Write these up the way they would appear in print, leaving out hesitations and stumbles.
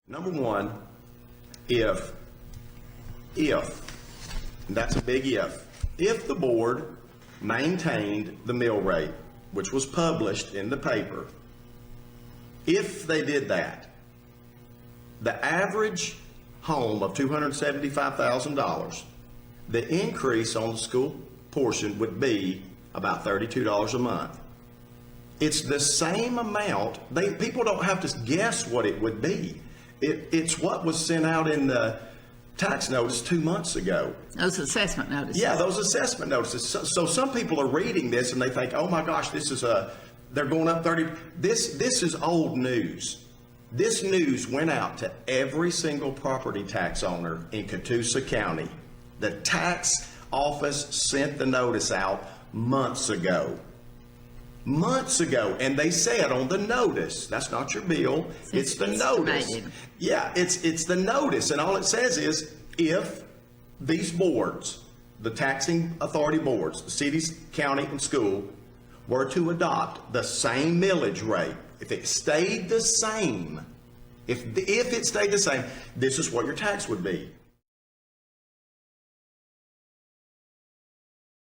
Number one, if, and that's a big if the board maintained the mill rate, which was published in the paper, if they did that, the average home of $275,000, the increase on the school portion would be about $32 a month. It's the same amount. People don't have to guess what it would be. It's what was sent out in the tax notice 2 months ago. Those assessment notices. Yeah, those assessment notices. So some people are reading this and they think, oh my gosh, they're going up 30. This is old news. This news went out to every single property tax owner in Catoosa County. The tax office sent the notice out months ago. And they said on the notice, that's not your bill, it's the notice. Estimated. Yeah, it's the notice, and all it says is, if these boards, the taxing authority boards, the cities, county, and school, were to adopt the same millage rate, if it stayed the same, if it stayed the same, this is what your tax would be.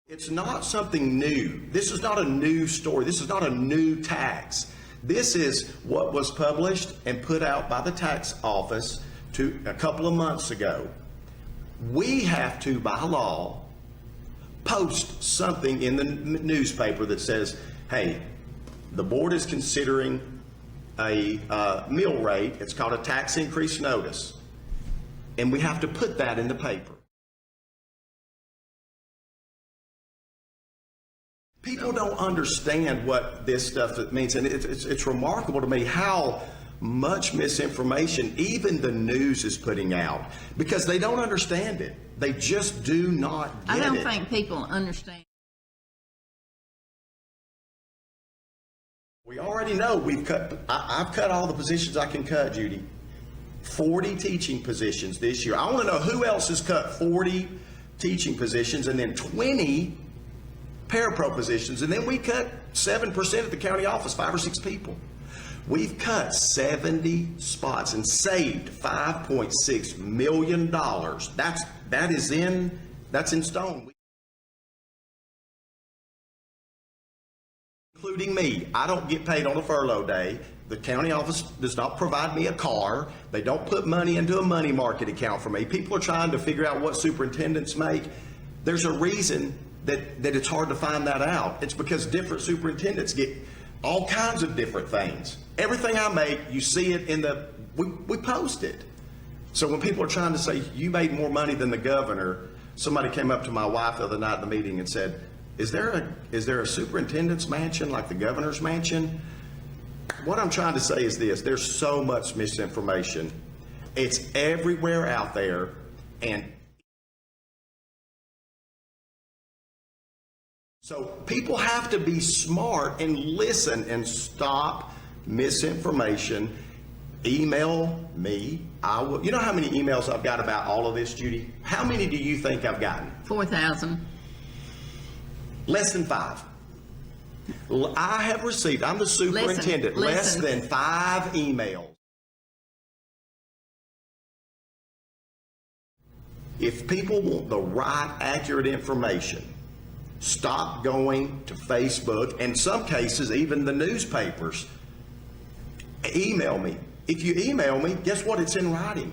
It's not something new. This is not a new story. This is not a new tax. This is what was published and put out by the tax office a couple of months ago. We have to, by law, post something in the newspaper that says, hey, the board is considering a mill rate. It's called a tax increase notice. And we have to put that in the paper. People don't understand what this stuff means, and it's remarkable to me how much misinformation even the news is putting out, because they don't understand it. They just do not get it. I don't think people understand. We already know I've cut all the positions I can cut, Judy. 40 teaching positions this year. I want to know who else has cut 40 teaching positions and then 20 parapro positions, and then we cut 7% at the county office, 5 or 6 people. We've cut 70 spots and saved $5.6 million. That's in stone. Including me. I don't get paid on a furlough day. The county office does not provide me a car. They don't put money into a money market account for me. People are trying to figure out what superintendents make. There's a reason that it's hard to find that out. It's because different superintendents get all kinds of different things. Everything I make, you see it in we post it. So when people are trying to say, you made more money than the governor, somebody came up to my wife the other night in the meeting and said, is there a superintendent's mansion like the governor's mansion? What I'm trying to say is this: there's so much misinformation. It's everywhere out there, and so people have to be smart and listen and stop misinformation. Email me. I will. You know how many emails I've got about all of this, Judy? How many do you think I've gotten? 4,000. Less than 5. I have received, I'm the superintendent, less than 5 emails. If people want the right, accurate information, stop going to Facebook, and some cases even the newspapers. Email me. If you email me, guess what? It's in writing.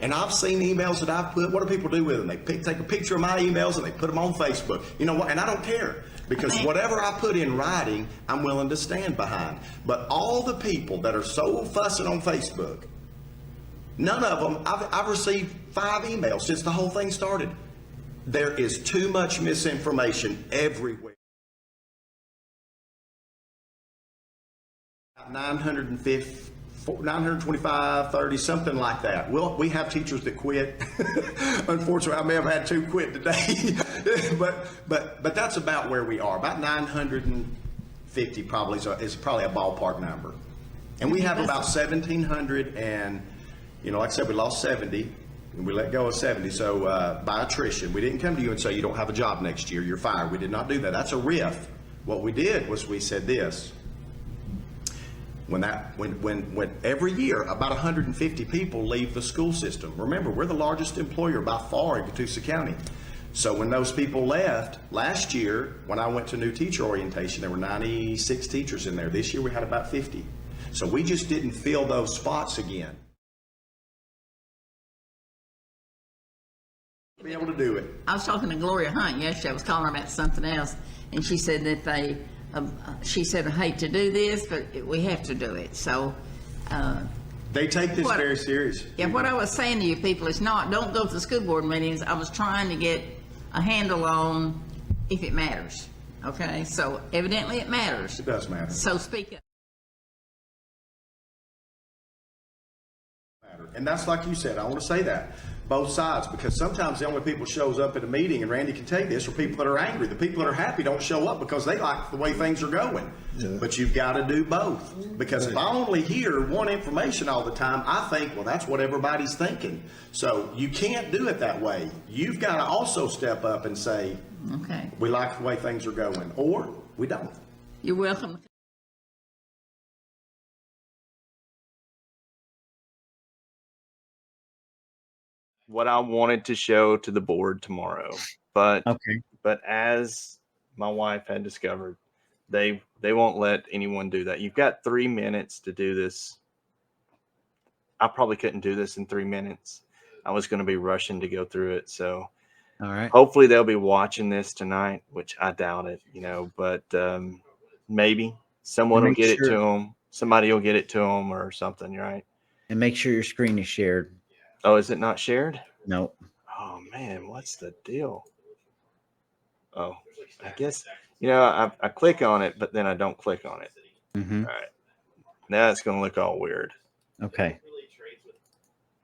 And I've seen emails that I've put. What do people do with them? They take a picture of my emails and they put them on Facebook. You know what? And I don't care, because whatever I put in writing, I'm willing to stand behind. But all the people that are so fussing on Facebook, none of them, I've received 5 emails since the whole thing started. There is too much misinformation everywhere. 925, 30, something like that. We have teachers that quit. Unfortunately, I may have had 2 quit today. but that's about where we are. About 950 probably is probably a ballpark number. And we have about 1,700, and like I said, we lost 70. And we let go of 70, so by attrition. We didn't come to you and say you don't have a job next year, you're fired. We did not do that. That's a riff. What we did was we said this: When every year about 150 people leave the school system. Remember, we're the largest employer by far in Catoosa County. So when those people left last year, when I went to new teacher orientation, there were 96 teachers in there. This year we had about 50. So we just didn't fill those spots again. Be able to do it. I was talking to Gloria Hunt yesterday. I was calling her about something else, and she said that she said, I hate to do this, but we have to do it. So, They take this very serious. yeah, what I was saying to you people is don't go to the school board meetings. I was trying to get a handle on if it matters. Okay, so evidently it matters. It does matter. So speak up. And that's like you said, I want to say that, both sides, because sometimes the only people shows up at a meeting, and Randy can tell you this, are people that are angry. The people that are happy don't show up because they like the way things are going. Yeah. But you've got to do both, because if I only hear one information all the time, I think, well, that's what everybody's thinking. So you can't do it that way. You've got to also step up and say, okay, we like the way things are going, or we don't. You're welcome. What I wanted to show to the board tomorrow, but as my wife had discovered, they won't let anyone do that. You've got 3 minutes to do this. I probably couldn't do this in 3 minutes. I was going to be rushing to go through it. So all right, hopefully they'll be watching this tonight, which I doubt it, but maybe someone will get it to them. Somebody will get it to them or something, right? And make sure your screen is shared. Oh, is it not shared? No. Oh man, what's the deal? Oh, I guess, I click on it, but then I don't click on it. Mm-hmm. All right. Now it's going to look all weird. Okay.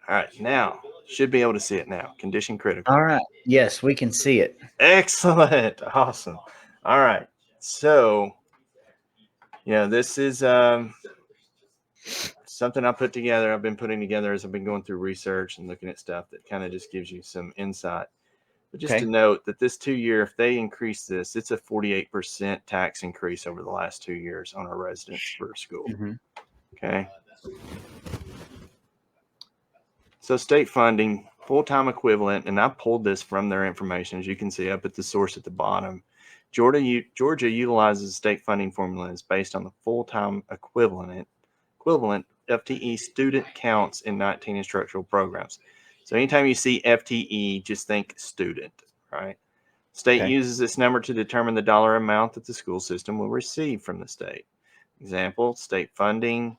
All right. Now, should be able to see it now. Condition critical. All right. Yes, we can see it. Excellent. Awesome. All right. So, this is something I put together. I've been putting together as I've been going through research and looking at stuff that kind of just gives you some insight. But just to note that this 2 year, if they increase this, it's a 48% tax increase over the last 2 years on our residents for school. Mm-hmm. Okay. So state funding, full-time equivalent, and I pulled this from their information, as you can see up at the source at the bottom. Georgia utilizes state funding formulas based on the full-time equivalent FTE student counts in 19 instructional programs. So anytime you see FTE, just think student, right? State uses this number to determine the dollar amount that the school system will receive from the state. Example, state funding,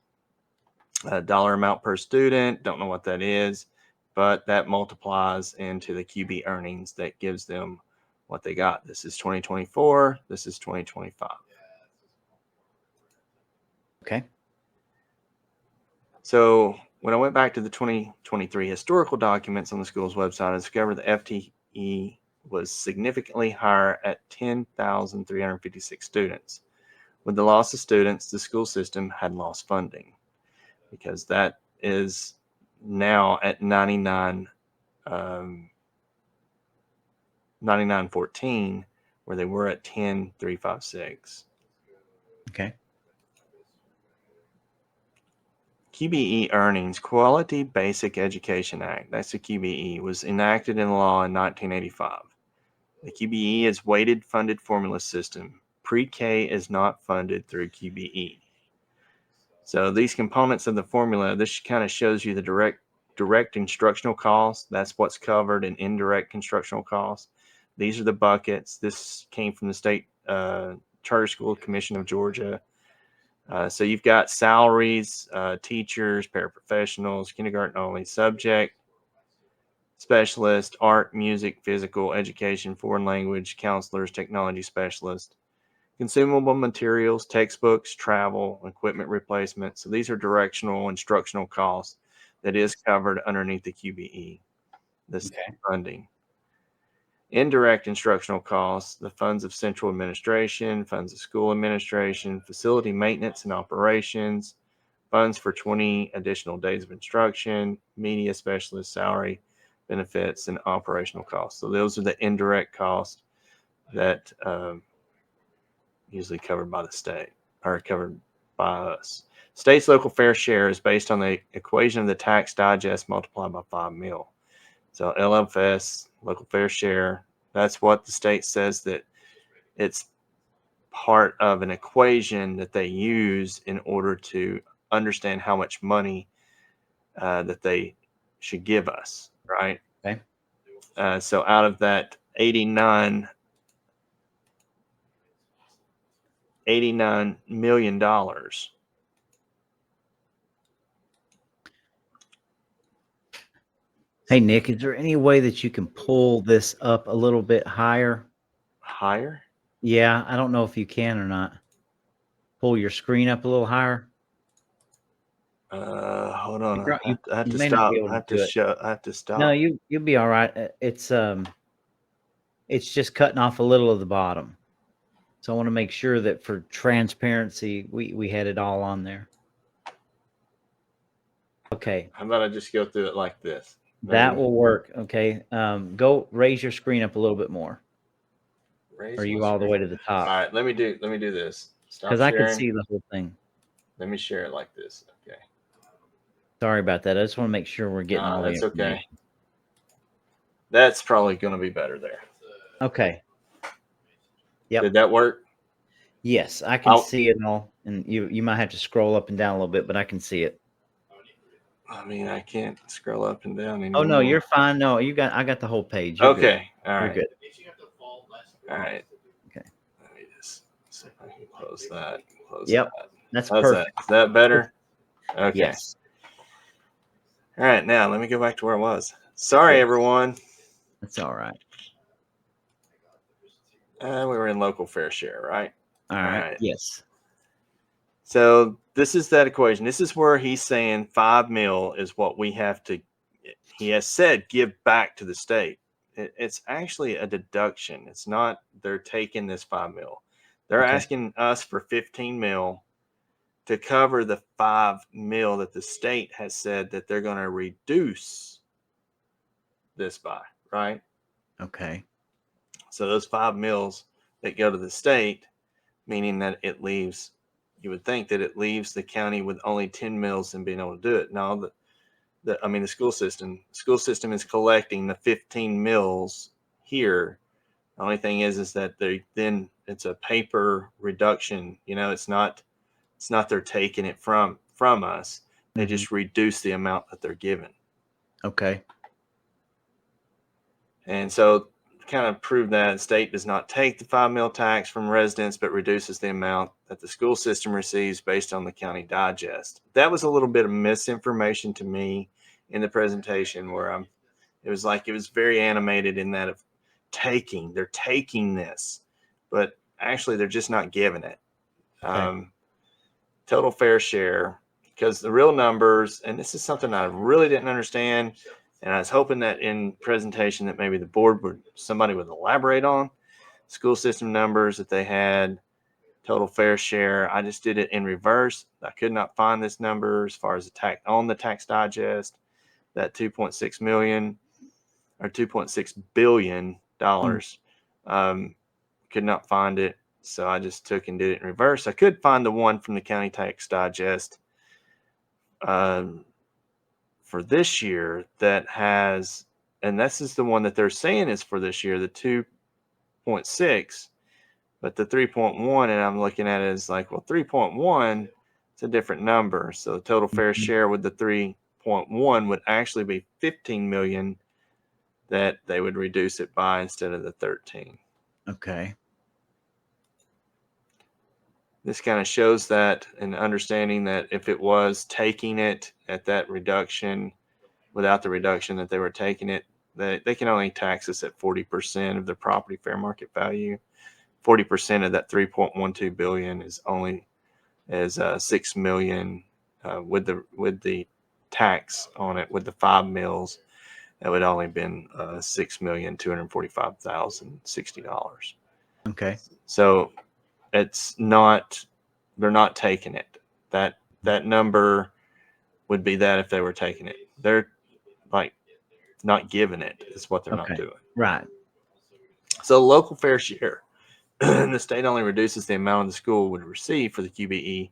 dollar amount per student, don't know what that is, but that multiplies into the QB earnings that gives them what they got. This is 2024, this is 2025. Okay. So when I went back to the 2023 historical documents on the school's website, I discovered the FTE was significantly higher at 10,356 students. With the loss of students, the school system had lost funding, because that is now at 99.14, where they were at 10,356. Okay. QBE earnings, Quality Basic Education Act, that's the QBE, was enacted in law in 1985. The QBE is weighted funded formula system. Pre-K is not funded through QBE. So these components of the formula, this kind of shows you the direct instructional costs. That's what's covered in indirect instructional costs. These are the buckets. This came from the State Charter School Commission of Georgia. So you've got salaries, teachers, paraprofessionals, kindergarten only, subject, specialist, art, music, physical, education, foreign language, counselors, technology specialists, consumable materials, textbooks, travel, equipment replacement. So these are directional instructional costs that is covered underneath the QBE, this funding. Indirect instructional costs, the funds of central administration, funds of school administration, facility maintenance and operations, funds for 20 additional days of instruction, media specialist salary, benefits, and operational costs. So those are the indirect costs that usually covered by the state or covered by us. State's local fair share is based on the equation of the tax digest multiplied by 5 mil. So LFS, local fair share, that's what the state says that it's part of an equation that they use in order to understand how much money that they should give us, right? Okay. So out of that $89 million. Hey, Nick, is there any way that you can pull this up a little bit higher? Higher? Yeah, I don't know if you can or not. Pull your screen up a little higher. Hold on. You I have to may not stop. be able I have to do to it. show. I have to stop. No, you'll be all right. It's just cutting off a little of the bottom. So I want to make sure that for transparency, we had it all on there. Okay, How about I just go through it like this? that Maybe. will work. Okay, go raise your screen up a little bit more. Raise Are you my all the screen. way to the All top? right, let me do this. Stop Because I sharing. can see the whole thing. Let me share it like this. Okay. Sorry about that. I just want to make sure we're getting all the That's okay. information. That's probably going to be better there. Okay. Yep. Did that work? Yes, I can see it all, and you might have to scroll up and down a little bit, but I can see it. I mean, I can't scroll up and down anymore. Oh no, you're fine. No, I got the whole page. You're okay. Good. All right. You're good. All right. Okay. Let me just see if I can close that. Yep. That. That's How's perfect. that? Is that better? Okay. Yes. All right. Now let me go back to where I was. Sorry, Yes. everyone. That's all right. We were in local fair share, right? All right. Yes. So this is that equation. This is where he's saying 5 mil is what we have to, he has said, give back to the state. It's actually a deduction. It's not, they're taking this 5 mil. They're asking us for 15 mil to cover the 5 mil that the state has said that they're going to reduce this by, right? Okay. So those 5 mils that go to the state, meaning that it leaves, you would think that it leaves the county with only 10 mils and being able to do it. No, the school system is collecting the 15 mils here. The only thing is that it's a paper reduction. It's not they're taking it from us. They just reduce the amount that they're given. Okay. And so kind of prove that the state does not take the 5 mil tax from residents, but reduces the amount that the school system receives based on the county digest. That was a little bit of misinformation to me in the presentation where it was very animated in that of they're taking this, but actually they're just not giving it. Okay. Total fair share, because the real numbers, and this is something I really didn't understand, and I was hoping that in presentation that maybe the board somebody would elaborate on school system numbers that they had, total fair share. I just did it in reverse. I could not find this number as far as the tax digest, that 2.6 million or $2.6 billion. Could not find it. So I just took and did it in reverse. I could find the one from the county tax digest for this year that has, and this is the one that they're saying is for this year, the 2.6, but the 3.1, and I'm looking at it as like, well, 3.1, it's a different number. So the total fair share with the 3.1 would actually be 15 million that they would reduce it by instead of the 13. Okay. This kind of shows that and understanding that if it was taking it at that reduction, without the reduction that they were taking it, they can only tax us at 40% of the property fair market value. 40% of that 3.12 billion is only 6 million with the tax on it with the 5 mils. That would only been $6,245,060. Okay. So it's not, they're not taking it. That number would be that if they were taking it. They're like not giving it is what they're not doing. Right. So local fair share, the state only reduces the amount of the school would receive for the QBE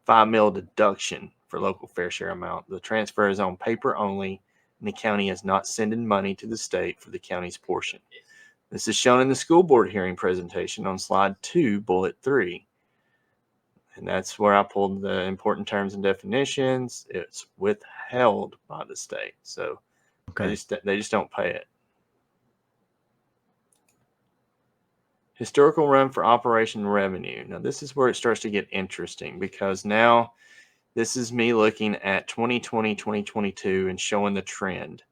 5 mil deduction for local fair share amount. The transfer is on paper only, and the county is not sending money to the state for the county's portion. This is shown in the school board hearing presentation on slide 2, bullet 3. And that's where I pulled the important terms and definitions. It's withheld by the state. So Okay. they just don't pay it. Historical run for operation revenue. Now this is where it starts to get interesting, because now this is me looking at 2020, 2022 and showing the trend.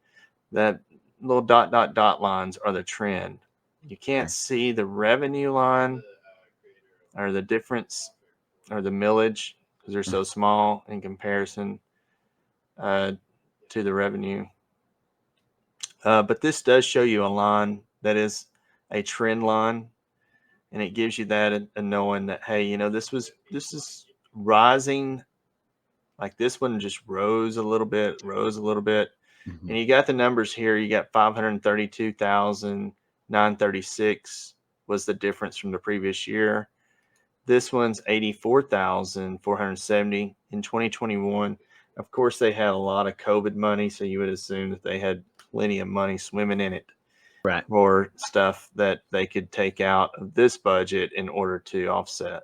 That little dot lines are the trend. You can't see the revenue line or the difference or the millage because they're so small in comparison to the revenue. But this does show you a line that is a trend line, and it gives you that and knowing that, hey, you know, this is rising. Like this one just rose a little bit. Mhm. And you got the numbers here. You got 532,936 was the difference from the previous year. This one's 84,470 in 2021. Of course, they had a lot of COVID money, so you would assume that they had plenty of money swimming in it. Right. Or stuff that they could take out of this budget in order to offset.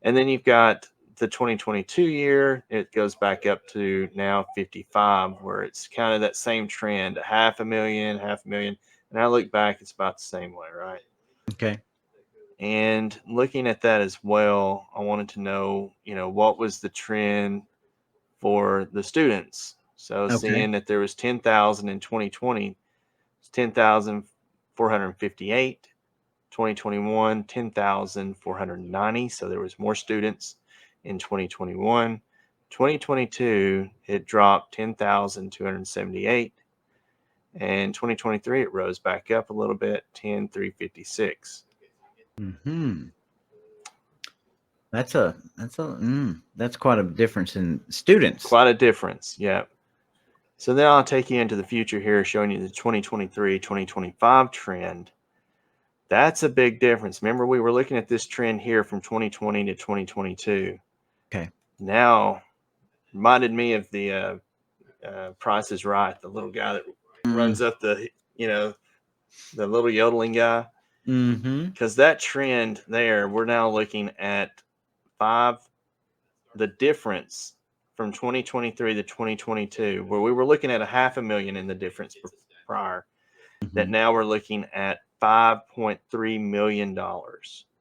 And then you've got the 2022 year. It goes back up to now 55, where it's kind of that same trend, 500,000. And I look back, it's about the same way, right? Okay. And looking at that as well, I wanted to know, you know, what was the trend for the students? So Okay. seeing that there was 10,000 in 2020, 10,458. 2021, 10,490. So there was more students in 2021. 2022, it dropped 10,278. And 2023, it rose back up a little bit, 10,356. Hmm. That's quite a difference in students. Quite a difference, yeah. So then I'll take you into the future here, showing you the 2023, 2025 trend. That's a big difference. Remember, we were looking at this trend here from 2020 to 2022. Okay. Now, reminded me of the Price is Right, the little guy that runs up the, you know, the little yodeling guy. Mm-hmm. Because that trend there, we're now looking at the difference from 2023 to 2022, where we were looking at 500,000 in the difference prior, that now we're looking at $5.3 million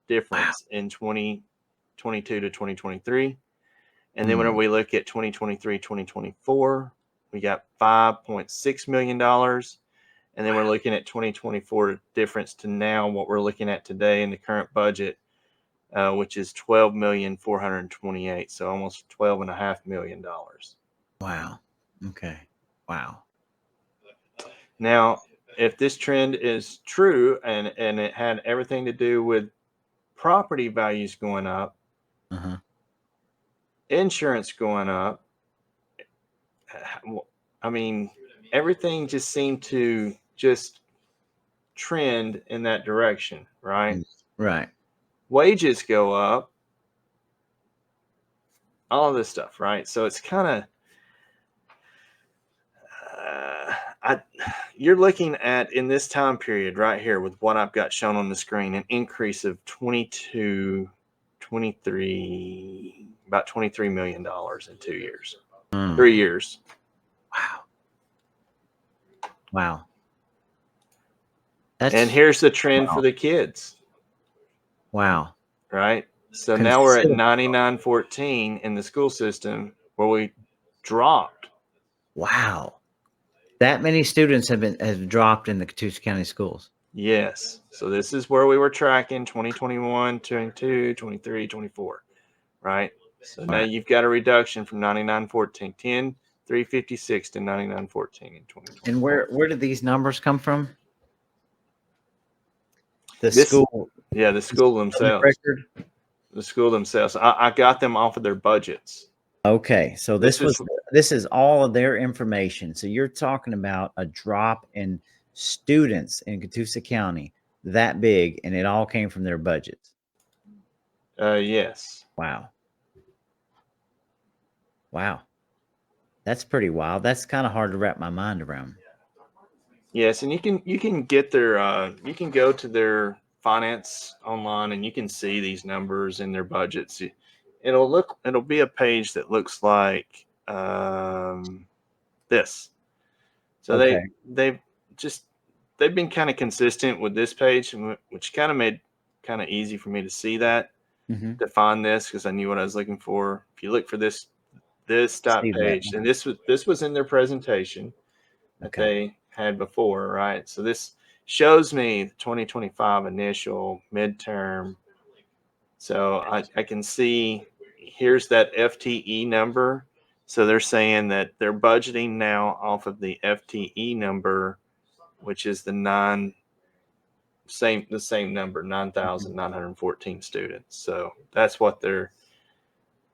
difference in 2022 to 2023. And then whenever we look at 2023, 2024, we got $5.6 million. And then we're looking at 2024 difference to now what we're looking at today in the current budget, which is $12,428,000. So almost $12.5 million. Wow. Okay. Wow. Now, if this trend is true and it had everything to do with property values going up, insurance going up, I mean, everything just seemed to just trend in that direction, right? Right. Wages go up, all of this stuff, right? So it's kind of, you're looking at, in this time period right here with what I've got shown on the screen, an increase of 23, about $23 million in 2 years, 3 years. Wow. Wow. And here's the trend for the kids. Wow. Right? So now we're at 9914 in the school system, where we dropped. Wow. That many students have dropped in the Catoosa County schools. Yes. So this is where we were tracking 2021, 22, 23, 24. Right? So now you've got a reduction from 9914, 10,356 to 9914 in 2020. And where did these numbers come from? The school themselves. The school themselves. I got them off of their budgets. Okay, so this is all of their information. So you're talking about a drop in students in Catoosa County that big, and it all came from their budgets. Yes. Wow. Wow. That's pretty wild. That's kind of hard to wrap my mind around. Yes, and you can get their you can go to their finance online and you can see these numbers in their budgets. It'll be a page that looks like this. So Okay. they've just they've been kind of consistent with this page, which kind of made kind of easy for me to see that, Mm-hmm. to find this, because I knew what I was looking for. If you look for this dot See that. page, and this was in their presentation that Okay. they had before, right? So this shows me the 2025 initial midterm. So I can see here's that FTE number. So they're saying that they're budgeting now off of the FTE number, which is the same number, Mhm. 9,914 students. So that's what they're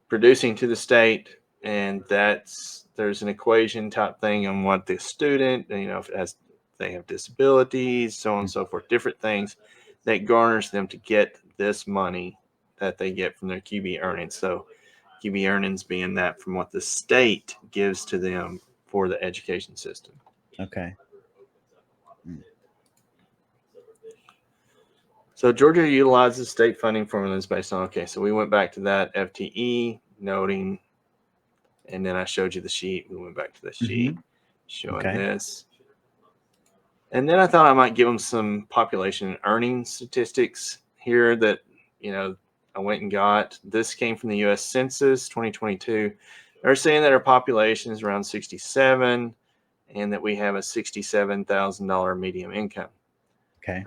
producing to the state, and there's an equation type thing on what the student, if they have disabilities, so on and so forth, different things that garners them to get this money that they get from their QB earnings. So QB earnings being that from what the state gives to them for the education system. Okay. Mm. So Georgia utilizes state funding formulas based on, okay, so we went back to that FTE noting, and then I showed you the sheet. We went back to the sheet Mm-hmm. showing Okay. this. And then I thought I might give them some population and earnings statistics here that, I went and got. This came from the U.S. Census 2022. They're saying that our population is around 67 and that we have a $67,000 median income. Okay.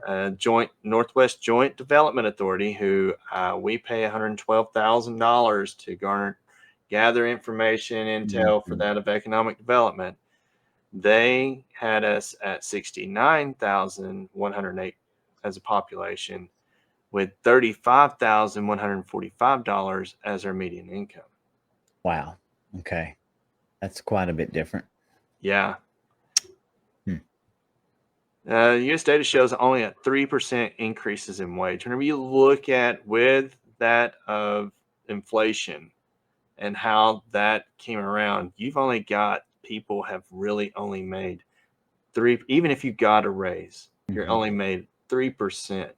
Northwest Joint Development Authority, who we pay $112,000 to gather information, intel for Mhm. that of economic development. They had us at 69,108 as a population, with $35,145 as our median income. Wow. Okay. That's quite a bit different. Yeah. Hmm. U.S. data shows only a 3% increases in wage. Whenever you look at with that of inflation and how that came around, you've only got people have really only made even if you got a raise, you're Mhm. only made 3%,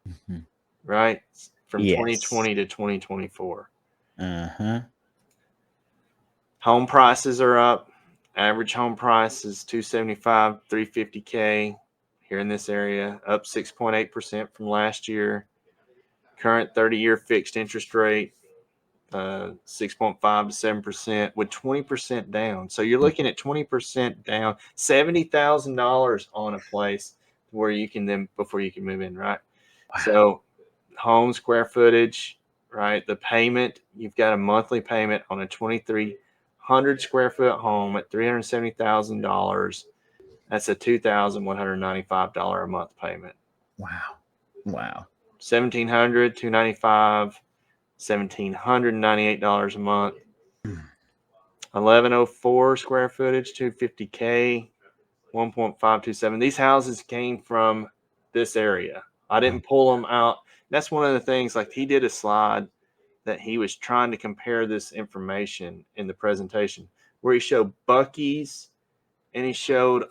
Mhm. right? From Yes. 2020 to 2024. Uh-huh. Home prices are up. Average home price is 275, 350K here in this area, up 6.8% from last year. Current 30-year fixed interest rate, 6.5 to 7%, with 20% down. So you're looking at 20% down, $70,000 on a place where you can then before you can move in, right? Wow. So home square footage, right? The payment, you've got a monthly payment on a 2,300 square foot home at $370,000. That's a $2,195 a month payment. Wow. Wow. 1,700, 295, $1,798 a month. 1104 square footage, 250K, 1.527. These houses came from this area. I didn't pull them out. That's one of the things, like he did a slide that he was trying to compare this information in the presentation where he showed Buc-ee's and he showed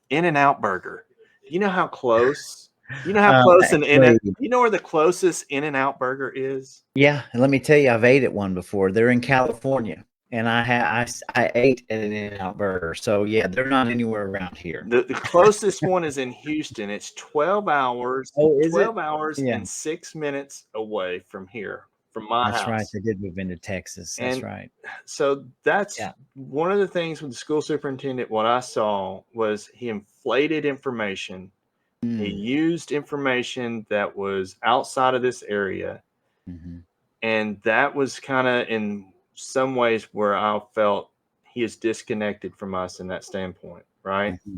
In-N-Out Burger. You know how close? You know how close Actually, you know where the closest In-N-Out Burger is? yeah, and let me tell you, I've ate at one before. They're in California, and I ate at an In-N-Out Burger. So yeah, they're not anywhere around here. The closest one is in Houston. It's 12 hours, Oh, is it? 12 hours Yeah, and 6 minutes away from here, from my that's right. house. They did move into Texas. That's And right. so that's Yeah. one of the things with the school superintendent. What I saw was he inflated information. He Mm. used information that was outside of this area. Hmm. And that was kind of in some ways where I felt he is disconnected from us in that standpoint, right? Hmm.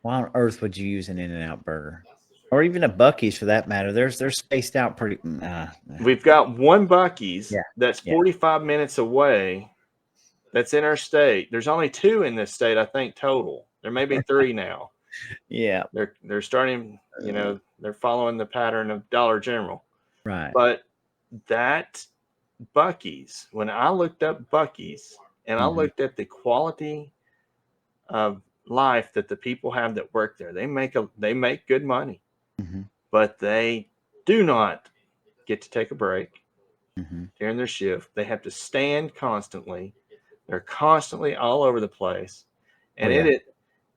Why on earth would you use an In-N-Out Burger, or even a Buc-ee's for that matter? They're spaced out pretty. We've got one Buc-ee's Yeah. that's Yeah. 45 minutes away that's in our state. There's only two in this state, I think, total. There may be three now. Yeah. They're starting, they're following the pattern of Dollar General. Right. But that Buc-ee's, when I looked up Buc-ee's and I Mhm. looked at the quality of life that the people have that work there, they make good money, Mhm. but they do not get to take a break Mhm. during their shift. They have to stand constantly. They're constantly all over the place. Oh And yeah.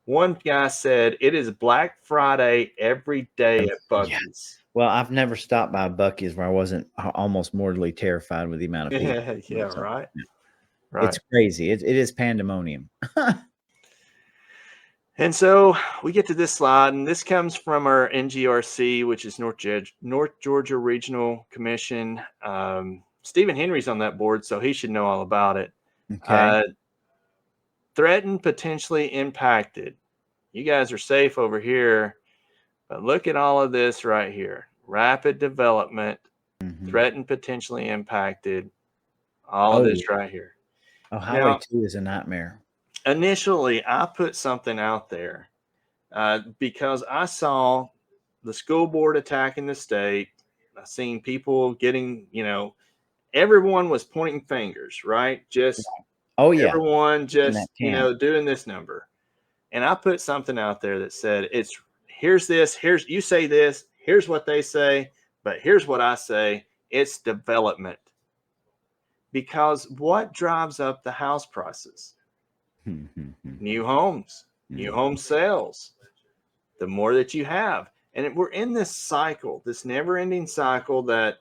one guy said it is Black Friday every day at Yeah. Buc-ee's. Well, I've never stopped by Buc-ee's where I wasn't almost mortally terrified with the amount of people. Yeah, So, right. yeah. It's Right. crazy. It is pandemonium. And so we get to this slide, and this comes from our NGRC, which is North Georgia Regional Commission. Stephen Henry's on that board, so he should know all about it. Okay. Threatened, potentially impacted. You guys are safe over here, but look at all of this right here. Rapid development, Mhm. threatened, potentially impacted, all of Oh, this yeah. right here. Oh, Highway Now, 2 is a nightmare. initially, I put something out there because I saw the school board attacking the state. I seen people getting, everyone was pointing fingers, right? Just Oh, yeah. everyone In that just, camp. doing this number. And I put something out there that said, here's this, you say this, here's what they say, but here's what I say. It's development. Because what drives up the house prices? New homes, new home sales. The more that you have. And we're in this cycle, this never ending cycle that,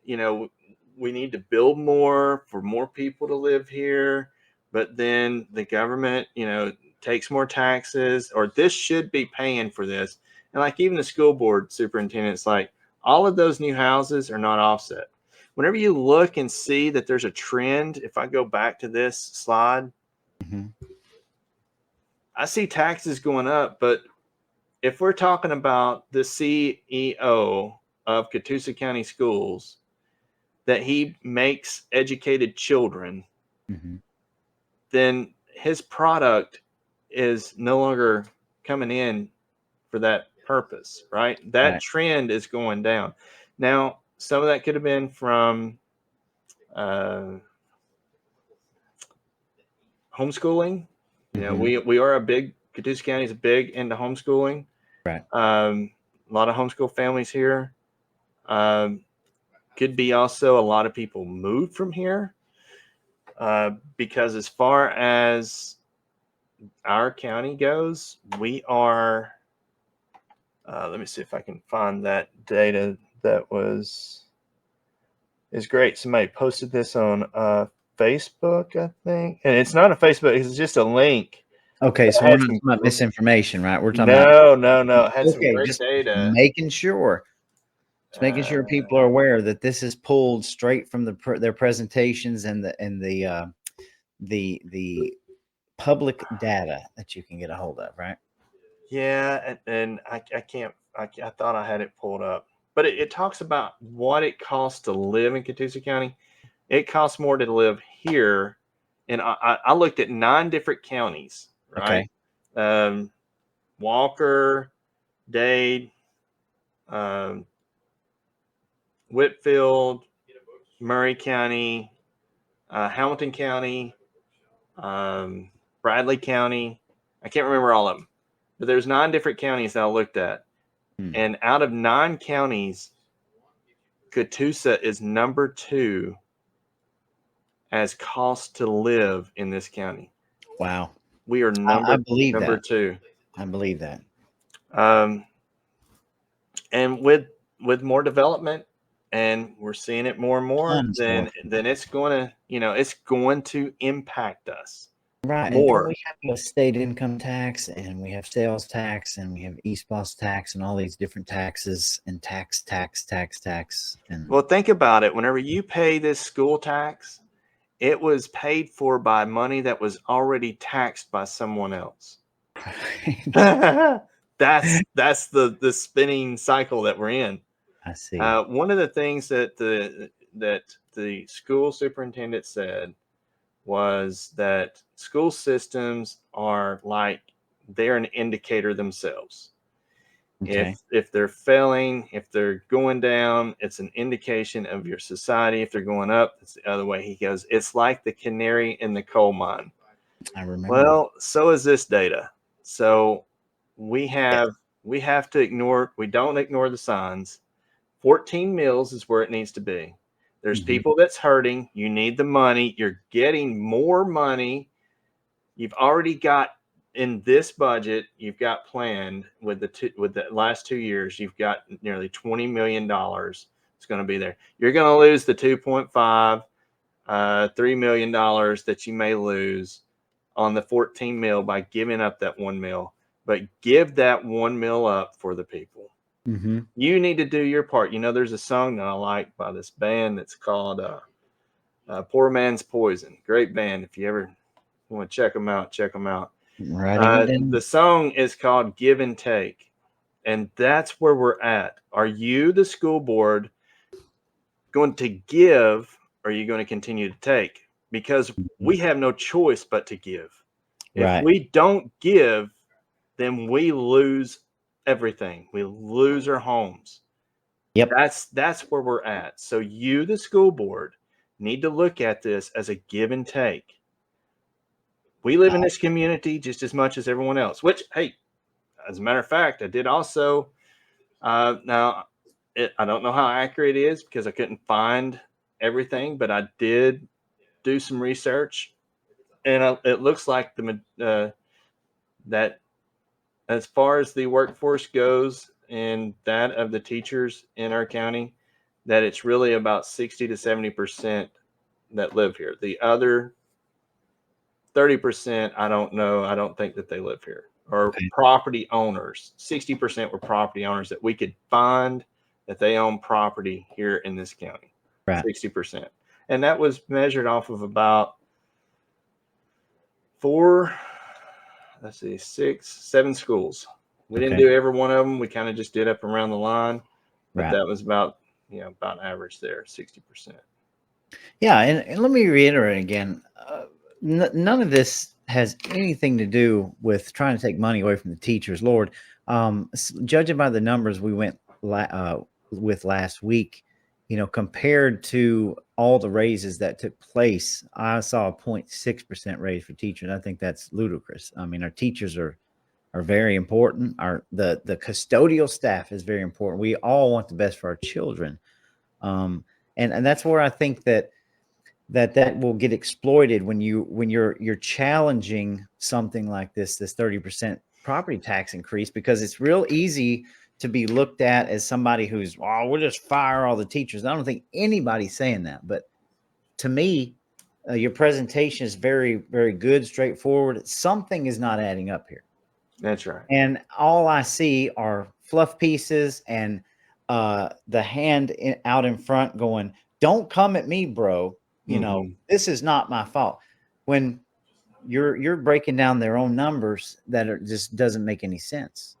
you know, we need to build more for more people to live here. But then the government, takes more taxes, or this should be paying for this. And like even the school board superintendent's like, all of those new houses are not offset. Whenever you look and see that there's a trend, if I go back to this slide, Mhm. I see taxes going up, but if we're talking about the CEO of Catoosa County Schools, that he makes educated children, Mhm. then his product is no longer coming in for that purpose, right? That Right. trend is going down. Now, some of that could have been from uh, homeschooling. Mhm. We are Catoosa County is big into homeschooling. Right. A lot of homeschool families here. Um, could be also a lot of people moved from here because as far as our county goes, we are. Let me see if I can find that data that is great. Somebody posted this on Facebook, I think, and it's not a Facebook; it's just a link. Okay, It so we're had not some talking about misinformation, right? We're talking about no. It had some okay, great just data. making sure. Just making sure Uh, people are aware that this is pulled straight from their presentations and the public data that you can get a hold of, right? Yeah, and I can't. I thought I had it pulled up, but it talks about what it costs to live in Catoosa County. It costs more to live here, and I looked at 9 different counties, right? Okay. Um, Walker, Dade, um, Whitfield, Murray County, Hamilton County, Bradley County. I can't remember all of them, but there's 9 different counties that I looked at. Hmm. And out of 9 counties, Catoosa is number 2 as cost to live in this county. Wow. We are I believe number that. 2. I believe that. Um, and with more development, and we're seeing it more and more, Tons more. then it's going to it's going to impact us Right. And more. we have a state income tax and we have sales tax and we have East Plus tax and all these different taxes and tax. And Well, think about it. Whenever you pay this school tax, it was paid for by money that was already taxed by someone else. That's the spinning cycle that we're in. I see. One of the things that the school superintendent said was that school systems are like they're an indicator themselves. Okay. If they're failing, if they're going down, it's an indication of your society. If they're going up, it's the other way. He goes, it's like the canary in the coal mine. I remember. Well, so is this data. So we Yeah. have to ignore, we don't ignore the signs. 14 meals is where it needs to be. There's Mhm. people that's hurting. You need the money. You're getting more money. You've already got in this budget, you've got planned with the last 2 years, you've got nearly $20 million. It's going to be there. You're going to lose the 2.5, $3 million that you may lose on the 14 mil by giving up that 1 mil, but give that 1 mil up for the people. Mhm. You need to do your part. You know, there's a song that I like by this band that's called Poor Man's Poison. Great band. If you ever want to check them out, check them out. Writing it down. The song is called Give and Take. And that's where we're at. Are you, the school board, going to give, or are you going to continue to take? Because we have no choice but to give. If Right. we don't give, then we lose everything. We lose our homes. Yep. That's where we're at. So you, the school board, need to look at this as a give and take. We live in this community just as much as everyone else, which, hey, as a matter of fact, I did also, I don't know how accurate it is because I couldn't find everything, but I did do some research, and it looks like that as far as the workforce goes and that of the teachers in our county, that it's really about 60 to 70% that live here. The other 30%, I don't know. I don't think that they live here, or Okay. property owners. 60% were property owners that we could find that they own property here in this county. Right. 60%. And that was measured off of about 6, 7 schools. We didn't Okay. do every one of them. We kind of just did up around the line, but Right. that was about average there, 60%. Yeah, and let me reiterate again, none of this has anything to do with trying to take money away from the teachers. Lord, judging by the numbers we went with last week, compared to all the raises that took place, I saw a 0.6% raise for teachers. I think that's ludicrous. I mean, our teachers are very important. The custodial staff is very important. We all want the best for our children. And that's where I think that will get exploited when you're challenging something like this 30% property tax increase, because it's real easy to be looked at as somebody who's, we'll just fire all the teachers. I don't think anybody's saying that, but to me, your presentation is very, very good, straightforward. Something is not adding up here. That's right. And all I see are fluff pieces and the hand out in front going, don't come at me, bro. This is not my fault. When you're breaking down their own numbers that just doesn't make any sense.